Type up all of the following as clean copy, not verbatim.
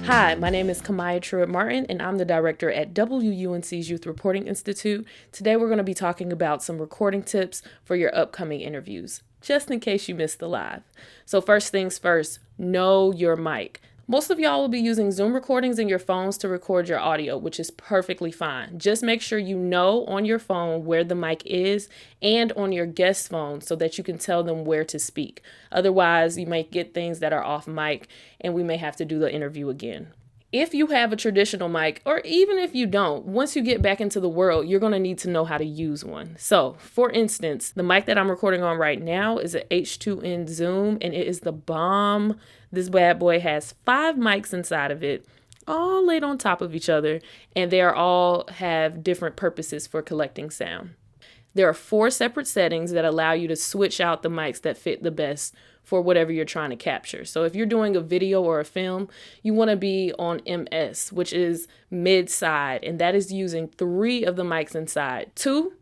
Hi, my name is Kamaya Truitt-Martin, and I'm the director at WUNC's Youth Reporting Institute. Today we're going to be talking about some recording tips for your upcoming interviews, just in case you missed the live. So first things first, know your mic. Most of y'all will be using Zoom recordings in your phones to record your audio, which is perfectly fine. Just make sure you know on your phone where the mic is and on your guest phone so that you can tell them where to speak. Otherwise, you might get things that are off mic and we may have to do the interview again. If you have a traditional mic, or even if you don't, once you get back into the world, you're going to need to know how to use one. So, for instance, the mic that I'm recording on right now is a H2N Zoom, and it is the bomb. This bad boy has 5 mics inside of it, all laid on top of each other, and they all have different purposes for collecting sound. There are 4 separate settings that allow you to switch out the mics that fit the best for whatever you're trying to capture. So if you're doing a video or a film, you want to be on MS, which is mid-side, and that is using 3 of the mics inside, 2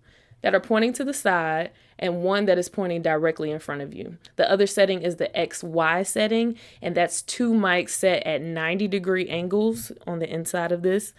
that are pointing to the side and 1 that is pointing directly in front of you. The other setting is the XY setting, and that's 2 mics set at 90-degree angles on the inside of this.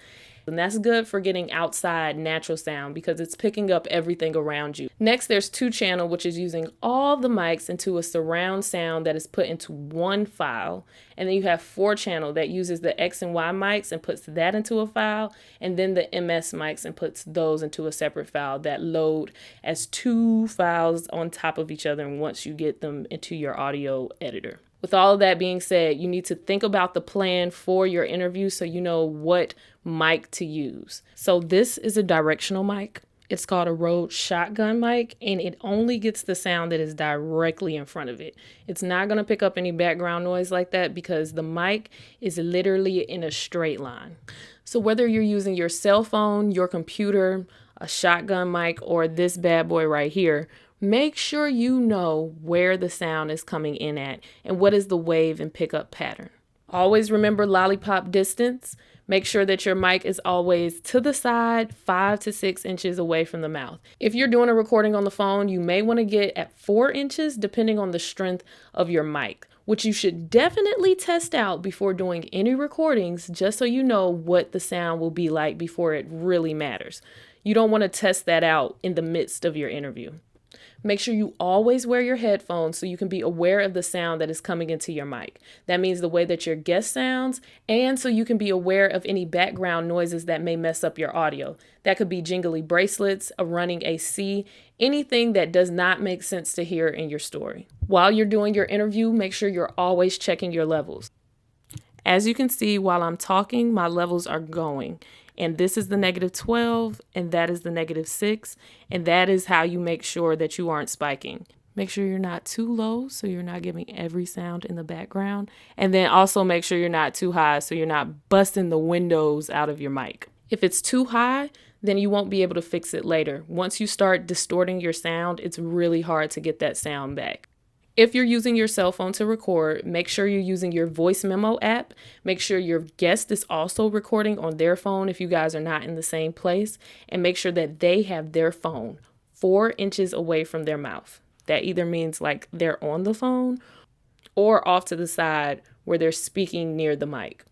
And that's good for getting outside natural sound because it's picking up everything around you. Next, there's 2 channel, which is using all the mics into a surround sound that is put into one file. And then you have 4 channel that uses the X and Y mics and puts that into a file. And then the MS mics and puts those into a separate file that load as 2 files on top of each other once you get them into your audio editor. With all of that being said, you need to think about the plan for your interview so you know what mic to use. So this is a directional mic. It's called a Rode shotgun mic, and it only gets the sound that is directly in front of it. It's not going to pick up any background noise like that because the mic is literally in a straight line. So whether you're using your cell phone, your computer, a shotgun mic, or this bad boy right here, make sure you know where the sound is coming in at and what is the wave and pickup pattern. Always remember lollipop distance. Make sure that your mic is always to the side, 5 to 6 inches away from the mouth. If you're doing a recording on the phone, you may want to get at 4 inches depending on the strength of your mic, which you should definitely test out before doing any recordings just so you know what the sound will be like before it really matters. You don't want to test that out in the midst of your interview. Make sure you always wear your headphones so you can be aware of the sound that is coming into your mic. That means the way that your guest sounds, and so you can be aware of any background noises that may mess up your audio. That could be jingly bracelets, a running AC, anything that does not make sense to hear in your story. While you're doing your interview, make sure you're always checking your levels. As you can see, while I'm talking, my levels are going. And this is the -12, and that is the -6, and that is how you make sure that you aren't spiking. Make sure you're not too low so you're not giving every sound in the background, and then also make sure you're not too high so you're not busting the windows out of your mic. If it's too high, then you won't be able to fix it later. Once you start distorting your sound, it's really hard to get that sound back. If you're using your cell phone to record, make sure you're using your voice memo app. Make sure your guest is also recording on their phone if you guys are not in the same place. And make sure that they have their phone 4 inches away from their mouth. That either means like they're on the phone or off to the side where they're speaking near the mic.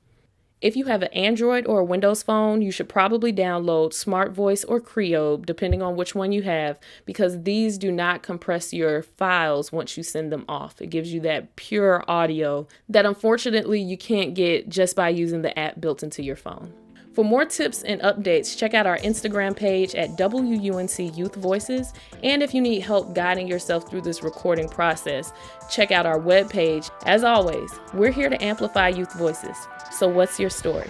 If you have an Android or a Windows phone, you should probably download Smart Voice or Creo, depending on which one you have, because these do not compress your files once you send them off. It gives you that pure audio that unfortunately you can't get just by using the app built into your phone. For more tips and updates, check out our Instagram page at WUNC Youth Voices. And if you need help guiding yourself through this recording process, check out our webpage. As always, we're here to amplify youth voices. So what's your story?